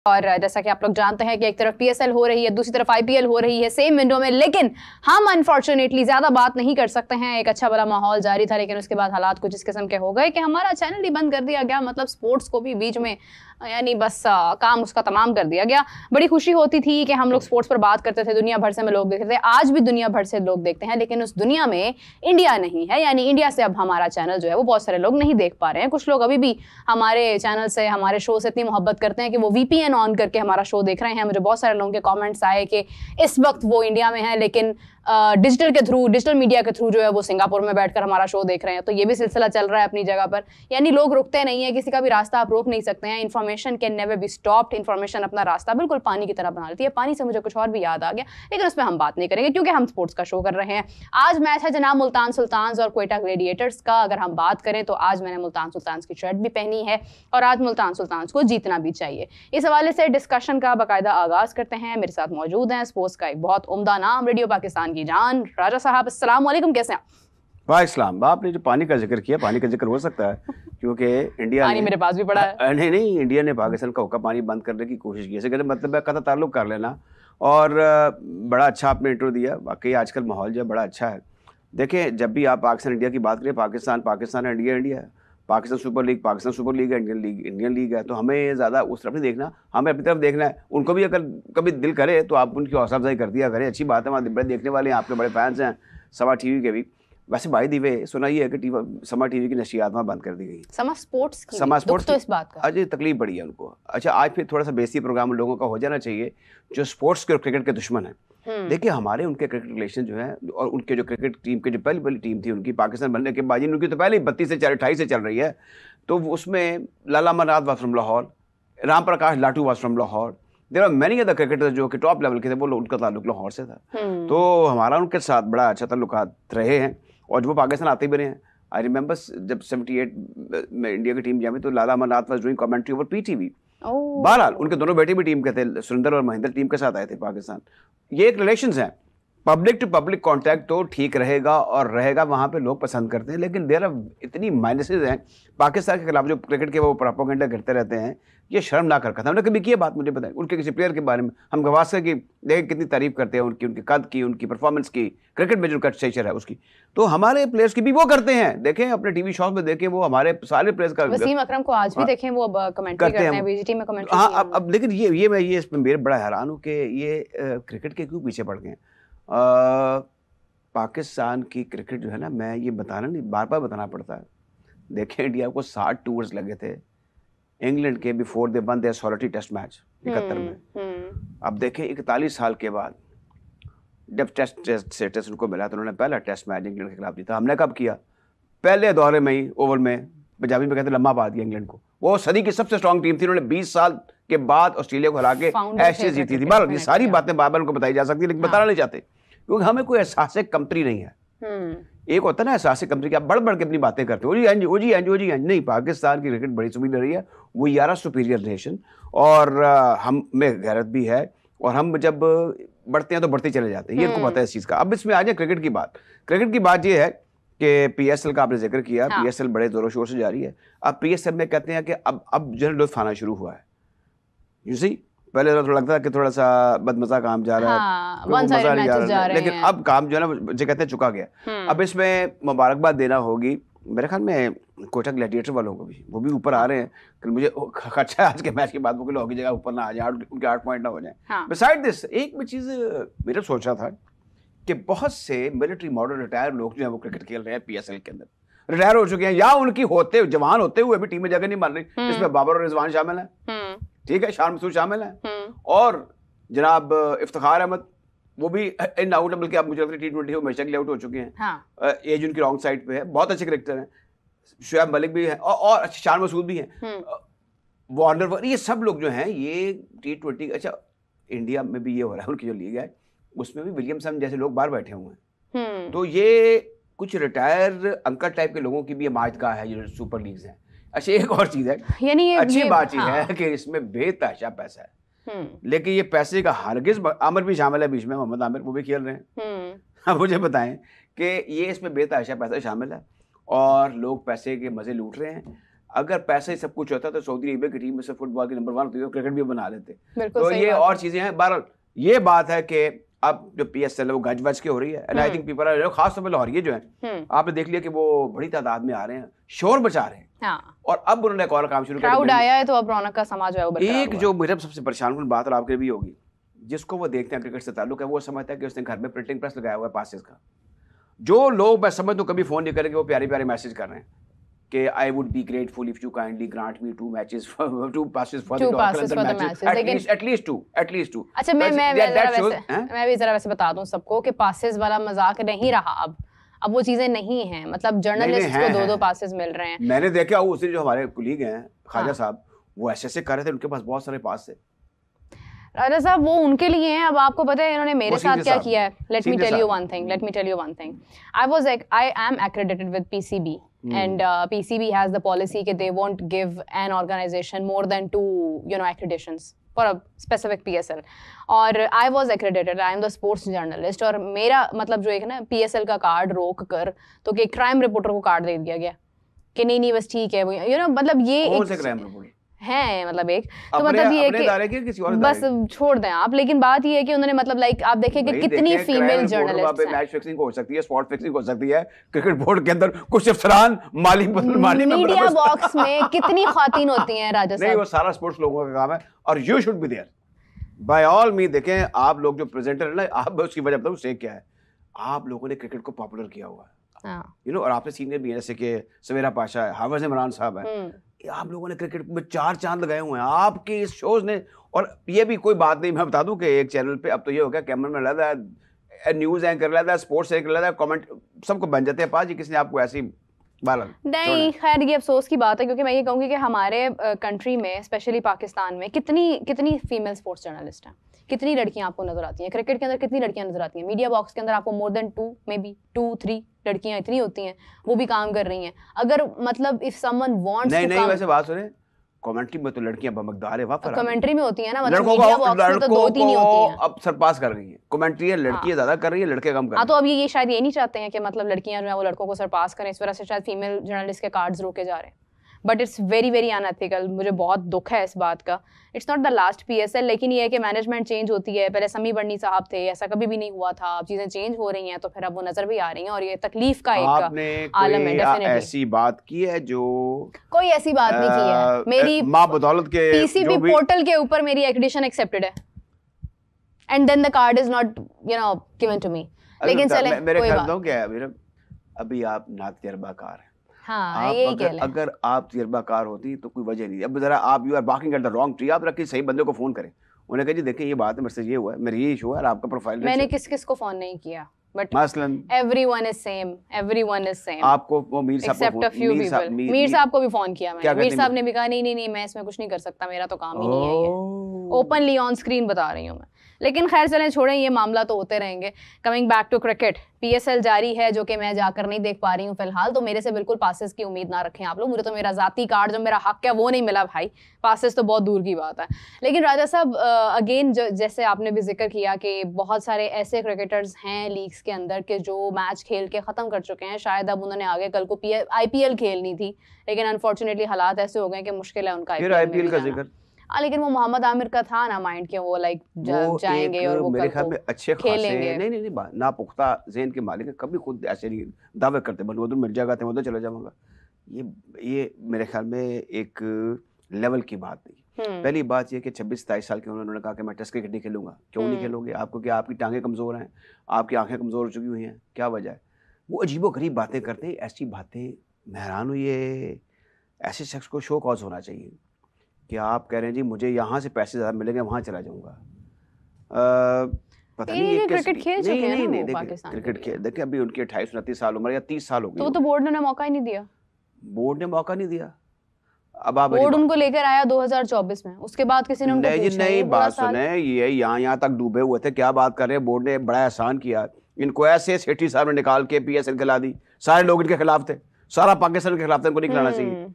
और जैसा कि आप लोग जानते हैं कि एक तरफ पीएसएल हो रही है, दूसरी तरफ आईपीएल हो रही है सेम विंडो में, लेकिन हम अनफॉर्चुनेटली ज्यादा बात नहीं कर सकते हैं। एक अच्छा भला माहौल जारी था, लेकिन उसके बाद हालात कुछ इस किस्म के हो गए कि हमारा चैनल ही बंद कर दिया गया। मतलब स्पोर्ट्स को भी बीच में यानी बस काम उसका तमाम कर दिया गया। बड़ी खुशी होती थी कि हम लोग स्पोर्ट्स पर बात करते थे, दुनिया भर से में लोग देखते थे, आज भी दुनिया भर से लोग देखते हैं, लेकिन उस दुनिया में इंडिया नहीं है। यानी इंडिया से अब हमारा चैनल जो है वो बहुत सारे लोग नहीं देख पा रहे हैं। कुछ लोग अभी भी हमारे चैनल से, हमारे शो से इतनी मोहब्बत करते हैं कि वो वीपीएन ऑन करके हमारा शो देख रहे हैं। मुझे बहुत सारे लोगों के कमेंट्स आए कि इस वक्त वो इंडिया में है, लेकिन डिजिटल के थ्रू, डिजिटल मीडिया के थ्रू जो है वो सिंगापुर में बैठकर हमारा शो देख रहे हैं। तो ये भी सिलसिला चल रहा है अपनी जगह पर। यानी लोग रुकते नहीं है, किसी का भी रास्ता आप रोक नहीं सकते हैं। Information can never be stopped. Information अपना रास्ता बिल्कुल पानी की तरह बना लेती है। पानी से मुझे कुछ और भी याद आ गया, लेकिन उस पर हम बात नहीं करेंगे क्योंकि हम स्पोर्ट्स का शो कर रहे हैं। आज मैच है जनाब मुल्तान सुल्तान्स और क्वेटा ग्लेडिएटर्स का। अगर हम बात करें तो आज मैंने मुल्तान सुल्तान्स की शर्ट भी पहनी है और आज मुल्तान सुल्तान्स को जीतना भी चाहिए। इस हवाले से डिस्कशन का बाकायदा आगाज करते हैं। मेरे साथ मौजूद हैं स्पोर्ट्स का एक बहुत उम्दा नाम, रेडियो पाकिस्तान की जान, राजा साहब। अस्सलाम वालेकुम, कैसे हैं? वाह इस्लाम, आपने जो पानी का जिक्र किया, पानी का जिक्र हो सकता है क्योंकि इंडिया पानी मेरे पास भी पड़ा है। नहीं, इंडिया ने पाकिस्तान का हुक्का पानी बंद करने की कोशिश की। ऐसे कहते मतलब है कता ताल्लुक कर लेना। और बड़ा अच्छा आपने इंट्रो दिया। वाकई आजकल माहौल जो है बड़ा अच्छा है। देखें, जब भी आप पाकिस्तान इंडिया की बात करें, पाकिस्तान है, इंडिया है। पाकिस्तान सुपर लीग है, इंडियन लीग है। तो हमें ज़्यादा उस तरफ नहीं देखना, हमें अपनी तरफ देखना है। उनको भी अगर कभी दिल करे तो आप उनकी हौसला अफजाई कर दिया करें, अच्छी बात है। वहाँ बड़े देखने वाले हैं, आपके बड़े फैंस हैं समा टीवी के भी। वैसे बाय द वे सुना ये है कि समा टीवी की नशियात वहाँ बंद कर दी गई। समा स्पोर्ट्स तो इस बात का आज तकलीफ पड़ी है उनको। अच्छा, आज फिर थोड़ा सा बेसिक प्रोग्राम लोगों का हो जाना चाहिए जो स्पोर्ट्स के और क्रिकेट के दुश्मन हैं। देखिए, हमारे उनके क्रिकेट रिलेशन जो है और उनके जो क्रिकेट टीम के जो पहली टीम थी उनकी, पाकिस्तान बनने के बाद उनकी तो पहले 32 से 28 से चल रही है। तो उसमें Lala Amarnath was from Lahore, Ram Prakash Latu was from Lahore, there are many other cricketers जो कि टॉप लेवल के थे, वो उनका ताल्लुक लाहौर से था। तो हमारा उनके साथ बड़ा अच्छा ताल्लुकात रहे हैं और वो पाकिस्तान आते भी रहे हैं। आई रिमेंबर जब 78 में इंडिया की टीम जामी तो Lala Amarnath was doing commentary over PTV. बहरहाल उनके दोनों बेटे भी टीम के थे, सुरेंद्र और महेंद्र टीम के साथ आए थे पाकिस्तान। ये एक रिलेशंस हैं। पब्लिक टू पब्लिक कांटेक्ट तो ठीक रहेगा और रहेगा, वहाँ पे लोग पसंद करते हैं, लेकिन देर इतनी माइनसेस हैं पाकिस्तान के खिलाफ जो क्रिकेट के वो प्रोपेगेंडा करते रहते हैं। ये शर्मनाक हरकत है। हमने कभी किया बात, मुझे बताएं उनके किसी प्लेयर के बारे में। हम गवास्कर की देखें कितनी तारीफ करते हैं, उनके कद की, उनकी परफॉर्मेंस की, क्रिकेट में जो उनका स्टेचर है उसकी। तो हमारे प्लेयर्स की भी वो करते हैं। देखें अपने टीवी शोज में देखें, वो हमारे सारे प्लेयर्स का, वसीम अकरम को आज भी देखें वो कमेंट्री करते हैं, बीजीटी में कमेंट्री। हाँ, अब लेकिन मैं इसमें मेरे बड़ा हैरान हूँ कि ये क्रिकेट के क्यों पीछे पड़ गए। पाकिस्तान की क्रिकेट जो है ना, मैं ये बताना नहीं, बार बार बताना पड़ता है। देखें, इंडिया को 60 टूर्स लगे थे इंग्लैंड के before they won their solitary test match 71 में। अब देखें 41 साल के बाद जब टेस्ट स्टेटस उनको मिला तो उन्होंने पहला टेस्ट मैच इंग्लैंड के खिलाफ जीता। हमने कब किया? पहले दौरे में ही, ओवर में, पंजाबी में कहते लम्बा पा दिया इंग्लैंड को। वो सदी की सबसे स्ट्रॉन्ग टीम थी। उन्होंने 20 साल के बाद ऑस्ट्रेलिया को हरा के एशेज जीती थी। बार ये सारी बातें बार बार उनको बताई जा सकती है, लेकिन बताना नहीं चाहते क्योंकि हमें कोई एहसास कमतरी नहीं है। एक होता है ना एहसास कमतरी, आप बढ़ बढ़ के अपनी बातें करते हो, जी नहीं। पाकिस्तान की क्रिकेट बड़ी सुविधा रही है। वो यारा सुपीरियर नेशन और हम में गैरत भी है और हम जब बढ़ते हैं तो बढ़ते चले जाते हैं, ये इनको पता है इस चीज़ का। अब इसमें आ जाए क्रिकेट की बात। क्रिकेट की बात ये है कि पीएसएल का आपने जिक्र किया। पीएसएल बड़े जोरों शोर से जारी है। अब पीएसएल में कहते हैं कि अब जो है लुत्फ आना शुरू हुआ है। यू सी, पहले थोड़ा लगता है कि थोड़ा सा बदमजा काम जा रहा है, मजा नहीं आ रहा, लेकिन अब काम जो है ना जो कहते हैं चुका गया। अब इसमें मुबारकबाद देना होगी मेरे ख्याल में कोटा ग्लैडिएटर वालों को भी, वो भी ऊपर आ रहे हैं कि मुझे अच्छा आज के मैच के बाद वो लोगों की जगह ऊपर ना आ जाए, उनके 8 पॉइंट ना हो जाए। बिसाइड दिस एक भी चीज़ मेरे सोचा था कि बहुत से मिलिट्री मॉडल रिटायर लोग जो है वो क्रिकेट खेल रहे हैं पीएसएल के अंदर, रिटायर हो चुके हैं या उनकी होते जवान होते हुए भी टीम में जगह नहीं बन रही। इसमें बाबर और रिजवान शामिल है, ठीक है, शान मसूद शामिल है और जनाब इफ्तिखार अहमद, वो भी इन आउट, बल्कि आप मुझे लगता है T20 में हमेशा के लिए आउट हो चुके हैं। एज उनकी रॉन्ग साइड पे है, बहुत अच्छे क्रिकेटर हैं। शुएब मलिक भी है और शान मसूद भी हैं, वार्नर, ये सब लोग जो हैं ये T20। अच्छा, इंडिया में भी ये हो रहा है, उनकी जो लीग है उसमें भी विलियमसन जैसे लोग बाहर बैठे हुए हैं। तो ये कुछ रिटायर अंकल टाइप के लोगों की भी माजगा है जो सुपर लीग्स हैं। अच्छा, एक और चीज़ है, यानी अच्छी बात यह है कि इसमें बेतहाशा पैसा है, लेकिन ये पैसे का हरगिज, आमिर भी शामिल है बीच में, मोहम्मद आमिर, वो भी खेल रहे हैं। अब मुझे बताएं कि ये इसमें बेतहाशा पैसा शामिल है और लोग पैसे के मजे लूट रहे हैं। अगर पैसा ही सब कुछ होता तो सऊदी अरेबिया की टीम में से फुटबॉल की नंबर 1 होती तो क्रिकेट भी बना लेते। तो ये और चीजें हैं। बहरहाल ये बात है कि अब जो PSL है वो गज वज के हो रही है, and I think people are, खास तौर पर लाहौरिये जो है आपने देख लिया कि वो बड़ी तादाद में आ रहे हैं, शोर बचा रहे हैं। हाँ। और अब उन्होंने एक और काम शुरू किया, क्राउड आया है तो अब रौनक का समाज है वो बरकरार एक जो मेरे सबसे परेशान कुन बात और आपके भी होगी, जिसको वो देखते हैं क्रिकेट से ताल्लुक है, वो समझता है कि उसने घर में प्रिंटिंग प्रेस लगाया हुआ है पासेस का। जो लोग मैं समझ दूं कभी फोन नहीं करेंगे, वो प्यारे प्यारे मैसेज कर रहे हैं कि I would be grateful if you kindly grant me 2 passes for the matches, at least two. अच्छा मैं भी जरा वैसे बता दूं सबको कि पासेस वाला मजाक नहीं रहा अब वो चीजें नहीं हैं, मतलब जर्नलिस्ट को 2-2 पासेस मिल रहे हैं। मैंने देखा उस दिन जो हमारे कुलीग हैं ख्वाजा साहब, वो ऐसे कर रहे थे, उनके पास बहुत सारे पास थे। राजा साहब वो उनके लिए हैं। अब आपको पता है इन्होंने मेरे साथ क्या किया है। Let me tell you one thing. I am accredited with PCB. And PCB has the policy that they won't give an organization more than 2 accreditations for a specific PSL. और I was accredited, I am the sports journalist, और मेरा मतलब जो एक ना PSL का card रोक कर तो कि क्राइम रिपोर्टर को कार्ड दे दिया गया कि नहीं बस ठीक है वो मतलब ये कौन से क्राइम रिपोर्टर है, मतलब एक तो मतलब ये है कि किसी और बस छोड़ दें आप, लेकिन बात ये है कि उन्होंने मतलब लाइक आप देखें कि कितनी फीमेल जर्नलिस्ट हैं। मैच फिक्सिंग हो सकती है, स्पॉट फिक्सिंग हो सकती है, क्रिकेट बोर्ड के अंदर कुछ अफसरान माली मीडिया बॉक्स में कितनी खातिन होती हैं राजा साहब। नहीं, वो सारा स्पोर्ट्स लोगों का काम है और you should be there by all me. देखें आप लोग जो प्रेजेंटर है ना, आप उसकी वजह बताऊं से क्या है, आप लोगों ने क्रिकेट को पॉपुलर किया हुआ है, और आपसे सीनियर भी है, जैसे कि सवेरा पाशा है, हाफिज इमरान साहब है, आप लोगों ने क्रिकेट में 4 चांद लगाए हुए हैं आपके इस शोज ने। और ये भी कोई बात नहीं, मैं बता दूं कि एक चैनल पे अब तो ये हो गया कैमरा में लगा है, न्यूज एंकर लगा है, स्पोर्ट्स एंकर लगा है, कमेंट सबको बन जाते हैं। पाजी किसने आपको ऐसी नहीं, खैर ये अफसोस की बात है, क्योंकि मैं ये कहूँगी कि हमारे कंट्री में स्पेशली पाकिस्तान में कितनी फीमेल स्पोर्ट्स जर्नलिस्ट हैं, कितनी लड़कियां आपको नजर आती हैं क्रिकेट के अंदर, कितनी लड़कियां नजर आती हैं मीडिया बॉक्स के अंदर आपको मोर देन 2 मे बी 2-3 लड़कियां इतनी होती हैं, वो भी काम कर रही हैं। अगर मतलब इफ समवन वांट्स टू नहीं वैसे बात सुने, कमेंट्री में तो लड़कियां बमकदार है, वहां कमेंट्री में होती है ना, मतलब मीडिया बॉक्स में तो 2-3 ही होती हैं। अब सरपास कर रही है कमेंट्री, लड़कियां ज्यादा कर रही है, लड़के कम कर रहे हैं। तो अब ये शायद ये नहीं चाहते हैं कि मतलब लड़कियां जो है वो लड़कों को सरपास करें, इस वजह से शायद फीमेल जर्नलिस्ट के कार्ड्स रोके जा रहे हैं। But it's very very unethical, मुझे बहुत दुख है इस बात का। It's not the last PSL, लेकिन ये है कि मैनेजमेंट चेंज होती है। पहले समी बर्नी साहब थे, ऐसा कभी भी नहीं हुआ था, अब चीजें चेंज हो रही हैं तो फिर अब वो नजर भी आ रही हैं, और ये तकलीफ का एक आलम है। डेफिनेटली ऐसी बात की है जो कोई ऐसी बात नहीं की है, मेरी मां बदौलत के PCB पोर्टल के ऊपर मेरी एक्रेडिटेशन एक्सेप्टेड है, and then the card is not given to me. लेकिन चले मेरे ख्याल में क्या है, अभी आप ना तजर्बाकार हैं। हाँ, यही अगर आप तजर्बाकार होती तो कोई वजह नहीं। अब जरा आप you are barking at the wrong tree, आप रखिए सही बंदे को फोन करें, उन्हें कहिए देखें ये बात है, मेरे से ये हुआ है, मेरा ये इशू है, और आपका प्रोफाइल मैंने किस को फोन नहीं किया, बट मसलन everyone is same। आपको वो मीर साहब को भी फोन किया मैंने, मीर साहब ने भी कहा नहीं मैं इसमें कुछ नहीं कर सकता, मेरा तो काम ही नहीं है ये, ओपनली ऑन स्क्रीन बता रही हूँ मैं। लेकिन खैर चलें, छोड़ें, ये मामला तो होते रहेंगे। Coming back to cricket, PSL जारी है जो कि मैं जाकर नहीं देख पा रही हूँ फिलहाल, तो मेरे से बिल्कुल पासेस की उम्मीद ना रखें आप लोग। मुझे तो मेरा जाती कार्ड जो मेरा हक है वो नहीं मिला भाई, पासेस तो बहुत दूर की बात है। लेकिन राजा साहब अगेन जैसे आपने भी जिक्र किया कि बहुत सारे ऐसे क्रिकेटर्स हैं लीग्स के अंदर के जो मैच खेल के ख़त्म कर चुके हैं, शायद अब उन्होंने आगे कल को IPL खेलनी थी, लेकिन अनफॉर्चुनेटली हालात ऐसे हो गए कि मुश्किल है उनका IPL का जिक्र। लेकिन वो मोहम्मद आमिर का था ना माइंड के, वो लाइक जाएंगे और वो मेरे ख्याल में अच्छे खासे नहीं ना पुख्ता ज़हन के मालिक है, कभी खुद ऐसे नहीं दावे करते बन उधर मिल जाएगा तो उधर चला जाऊंगा। ये मेरे ख्याल में एक लेवल की बात नहीं। पहली बात ये कि 26-27 साल के उन्होंने कहा कि मैं टेस्ट क्रिकेट नहीं खेलूंगा। क्यों नहीं खेलोगे? आपको क्या आपकी टांगें कमज़ोर हैं, आपकी आंखें कमज़ोर हो चुकी हुई हैं, क्या वजह है? वो अजीबोगरीब बातें करते हैं, ऐसी बातें मैं हैरान हुई। ऐसे शख्स को शो कॉज होना चाहिए कि आप कह रहे हैं जी मुझे यहाँ से पैसे ज़्यादा मिलेंगे, वहाँ चला जाऊँगा। पता नहीं ये क्रिकेट खेल चुके हैं ना वो पाकिस्तान, क्रिकेट खेल देखिए, अभी उनकी 28-29 साल उम्र या 30 साल हो गई, तो बोर्ड ने मौका ही नहीं दिया। बोर्ड ने मौका नहीं दिया। अब आप बोर्ड उनको लेकर आया 2024 में, उसके बाद किसी ने उनको पूछा नहीं बात सुने, ये यहाँ तक डूबे हुए थे, क्या बात कर रहे हैं। बोर्ड ने बड़ा एहसान किया, इनको ऐसे सेठी साहब ने निकाल के PSL खिला दी। सारे लोग इनके खिलाफ थे, सारा पाकिस्तान के खिलाफ था, इनको नहीं खिलाना चाहिए।